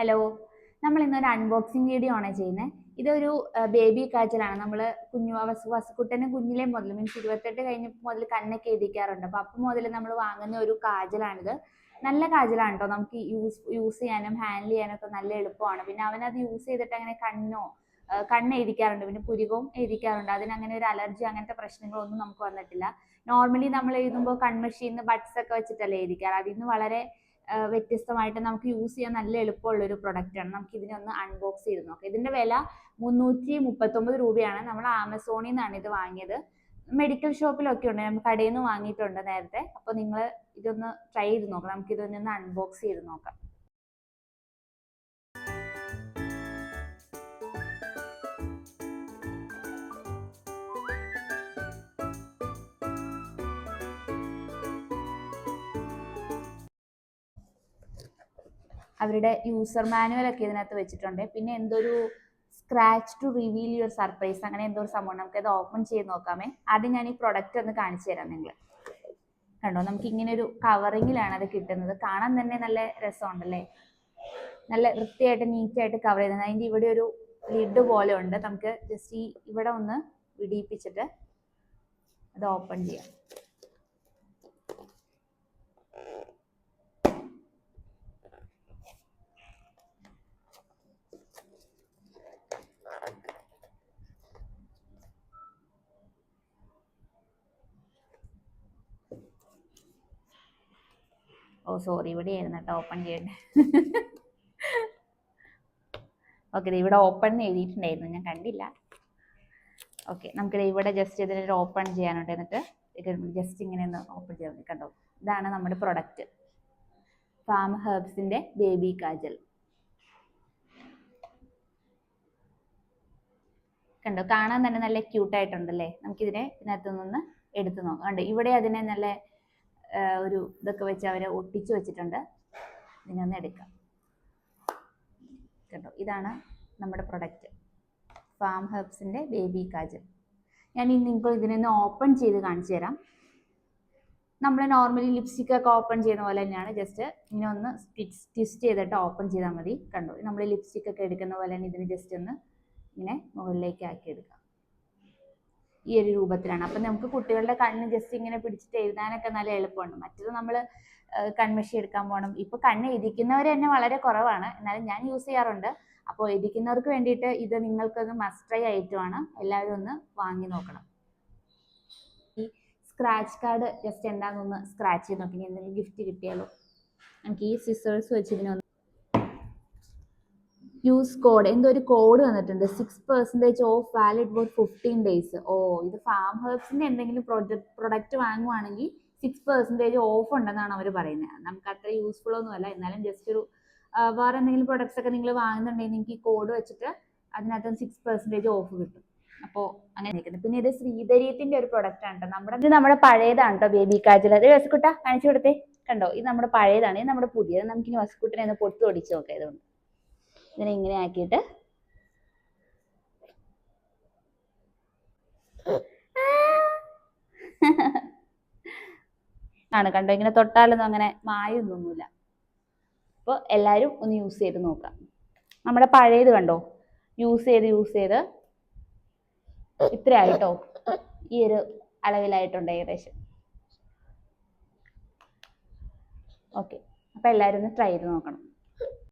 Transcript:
Hello, നമ്മൾ ഇന്നൊരു unboxing video ആണ് ചെയ്യുന്നത്. ഇതൊരു ബേബി കാജലാണ്. നമ്മൾ വസുക്കുട്ടനെ കുഞ്ഞിലെ മുതൽ മീൻസ് 28 കഴിഞ്ഞപ്പോൾ മുതൽ കണ്ണൊക്കെ എഴുതിക്കാറുണ്ട്. അപ്പം മുതൽ നമ്മൾ വാങ്ങുന്ന ഒരു കാജലാണിത്. നല്ല കാജലാണ് കേട്ടോ. നമുക്ക് യൂസ് ചെയ്യാനും ഹാൻഡിൽ ചെയ്യാനും ഒക്കെ നല്ല എളുപ്പമാണ്. പിന്നെ അവനത് യൂസ് ചെയ്തിട്ട് അങ്ങനെ കണ്ണ് എഴുതിക്കാറുണ്ട്, പിന്നെ പുരികവും എഴുതിക്കാറുണ്ട്. അതിനങ്ങനെ ഒരു അലർജി അങ്ങനത്തെ പ്രശ്നങ്ങളൊന്നും നമുക്ക് വന്നിട്ടില്ല. നോർമലി നമ്മൾ എഴുതുമ്പോൾ കൺമഷീന്ന് ബഡ്സ് ഒക്കെ വെച്ചിട്ടല്ലേ എഴുതിക്കാറ്. അതിൽ നിന്ന് വളരെ വ്യത്യസ്തമായിട്ട് നമുക്ക് യൂസ് ചെയ്യാൻ നല്ല എളുപ്പമുള്ള ഒരു പ്രൊഡക്റ്റ് ആണ്. നമുക്ക് ഇതിനെ ഒന്ന് അൺബോക്സ് ചെയ്ത് നോക്കാം. ഇതിന്റെ വില 339 രൂപയാണ്. നമ്മൾ ആമസോണിൽ നിന്നാണ് ഇത് വാങ്ങിയത്. മെഡിക്കൽ ഷോപ്പിലൊക്കെ ഉണ്ട്, നമ്മൾ കടയിൽ നിന്ന് വാങ്ങിയിട്ടുണ്ട് നേരത്തെ. അപ്പോൾ നിങ്ങൾ ഇതൊന്ന് ട്രൈ ചെയ്ത് നോക്കാം. നമുക്ക് ഇതൊന്ന് അൺബോക്സ് ചെയ്ത് നോക്കാം. അവരുടെ യൂസർ മാനുവൽ ഒക്കെ ഇതിനകത്ത് വെച്ചിട്ടുണ്ട്. പിന്നെ എന്തൊരു scratch to reveal your surprise അങ്ങനെ എന്തോ ഒരു സംഭവം. നമുക്കത് ഓപ്പൺ ചെയ്ത് നോക്കാമേ. ആദ്യം ഞാൻ ഈ പ്രൊഡക്റ്റ് ഒന്ന് കാണിച്ചു തരാം. നിങ്ങൾ കണ്ടോ, നമുക്ക് ഇങ്ങനെ ഒരു കവറിങ്ങിലാണ് അത് കിട്ടുന്നത്. കാണാൻ തന്നെ നല്ല രസമുണ്ടല്ലേ, നല്ല വൃത്തിയായിട്ട് നീറ്റായിട്ട് കവർ ചെയ്യുന്നത്. അതിൻ്റെ ഇവിടെ ഒരു ലിഡ് പോലെ ഉണ്ട്. നമുക്ക് ജസ്റ്റ് ഈ ഇവിടെ ഒന്ന് വിടിയിപ്പിച്ചിട്ട് അത് ഓപ്പൺ ചെയ്യാം. ഓ സോറി, ഇവിടെ ആയിരുന്നു കേട്ടോ ഓപ്പൺ ചെയ്യണ്ടേ. ഓക്കെ, ഇവിടെ ഓപ്പൺ എഴുതിയിട്ടുണ്ടായിരുന്നു, ഞാൻ കണ്ടില്ല. ഓക്കെ, നമുക്കിത് ഇവിടെ ജസ്റ്റ് ഇതിനൊരു ഓപ്പൺ ചെയ്യാനുണ്ട്. എന്നിട്ട് ജസ്റ്റ് ഇങ്ങനെ ഒന്ന് ഓപ്പൺ ചെയ്യാൻ കണ്ടോ. ഇതാണ് നമ്മുടെ പ്രൊഡക്റ്റ്, ഫാം ഹെർബ്സിന്റെ ബേബി കാജൽ. കണ്ടോ, കാണാൻ തന്നെ നല്ല ക്യൂട്ടായിട്ടുണ്ടല്ലേ. നമുക്കിതിനെ ഇതിനകത്ത് നിന്ന് എടുത്തു നോക്കാം. കണ്ടോ, ഇവിടെ അതിനെ നല്ല ഒരു ഇതൊക്കെ വെച്ച് അവരെ ഒട്ടിച്ചു വെച്ചിട്ടുണ്ട്. ഇതിനൊന്ന് എടുക്കാം. കണ്ടോ, ഇതാണ് നമ്മുടെ പ്രൊഡക്റ്റ്, ഫാം ഹെർബ്സിന്റെ ബേബി കാജൽ. ഞാൻ നിങ്ങൾക്ക് ഇതിനൊന്ന് ഓപ്പൺ ചെയ്ത് കാണിച്ചു തരാം. നമ്മൾ നോർമലി ലിപ്സ്റ്റിക് ഒക്കെ ഓപ്പൺ ചെയ്യുന്ന പോലെ തന്നെയാണ്. ജസ്റ്റ് ഇങ്ങനെ ഒന്ന് ട്വിസ്റ്റ് ചെയ്തിട്ട് ഓപ്പൺ ചെയ്താൽ മതി. കണ്ടോ, നമ്മൾ ലിപ്സ്റ്റിക് ഒക്കെ എടുക്കുന്ന പോലെ തന്നെ ഇതിന് ജസ്റ്റ് ഒന്ന് ഇങ്ങനെ മുകളിലേക്ക് ആക്കി എടുക്കാം. ഈ ഒരു രൂപത്തിലാണ്. അപ്പം നമുക്ക് കുട്ടികളുടെ കണ്ണ് ജസ്റ്റ് ഇങ്ങനെ പിടിച്ചിട്ട് എഴുതാനൊക്കെ നല്ല എളുപ്പമുണ്ട്. മറ്റത് നമ്മൾ കൺമഷി എടുക്കാൻ പോകണം. ഇപ്പോൾ കണ്ണ് എഴുതിക്കുന്നവർ തന്നെ വളരെ കുറവാണ്, എന്നാലും ഞാൻ യൂസ് ചെയ്യാറുണ്ട്. അപ്പോൾ എഴുതിക്കുന്നവർക്ക് വേണ്ടിയിട്ട് ഇത് നിങ്ങൾക്കൊന്ന് മസ്റ്റ് ട്രൈ ഐറ്റമാണ്. എല്ലാവരും ഒന്ന് വാങ്ങി നോക്കണം. ഈ സ്ക്രാച്ച് കാർഡ് ജസ്റ്റ് എന്താണെന്നൊന്ന് സ്ക്രാച്ച് ചെയ്ത് നോക്കി, എന്തെങ്കിലും ഗിഫ്റ്റ് കിട്ടിയാലോ. നമുക്ക് ഈ സിസേഴ്സ് വെച്ച് ഇതിനൊന്ന് യൂസ് കോഡ്, എന്തോ ഒരു കോഡ് വന്നിട്ടുണ്ട്, 6% ഓഫ് വാലിഡ് ഫോർ 15 days. ഓ, ഇത് ഫാം ഹെർബ്സിന്റെ എന്തെങ്കിലും പ്രൊഡക്റ്റ് വാങ്ങുവാണെങ്കിൽ 6% ഓഫ് ഉണ്ടെന്നാണ് അവർ പറയുന്നത്. നമുക്ക് അത്ര യൂസ്ഫുൾ ഒന്നും അല്ല, എന്നാലും ജസ്റ്റ് ഒരു വേറെ എന്തെങ്കിലും പ്രൊഡക്ട്സ് ഒക്കെ നിങ്ങൾ വാങ്ങുന്നുണ്ടെങ്കിൽ നിങ്ങൾക്ക് ഈ കോഡ് വെച്ചിട്ട് അതിനകത്ത് 6% ഓഫ് കിട്ടും. അപ്പോൾ അങ്ങനെ നിൽക്കുന്നത്. പിന്നെ ഇത് ശ്രീധരീയത്തിന്റെ ഒരു പ്രൊഡക്റ്റ് ആണ് കേട്ടോ. ഇത് നമ്മുടെ പഴയതാണ് കേട്ടോ, ബേബി കാജൽ. അത് വസുക്കുട്ട കാണിച്ചു കൊടുത്തേ. കണ്ടോ, ഇത് നമ്മുടെ പഴയതാണ്, ഇത് നമ്മുടെ പുതിയത്. നമുക്കിനി വസുക്കുട്ടിനെ ഒന്ന് പൊട്ടി ഒടിച്ച് നോക്കാം. ഇതുകൊണ്ട് ഇതിനെ ഇങ്ങനെ ആക്കിയിട്ട് ആണ് കണ്ടോ, ഇങ്ങനെ തൊട്ടാലൊന്നും അങ്ങനെ മായൊന്നുമില്ല. അപ്പോൾ എല്ലാവരും ഒന്ന് യൂസ് ചെയ്ത് നോക്കാം. നമ്മുടെ പഴയത് കണ്ടോ, യൂസ് ചെയ്ത് ഇത്രയായിട്ടോ, ഈ ഒരു അളവിലായിട്ടുണ്ട് ഏകദേശം. ഓക്കെ, അപ്പോൾ എല്ലാവരും ഒന്ന് ട്രൈ ചെയ്ത് നോക്കണം.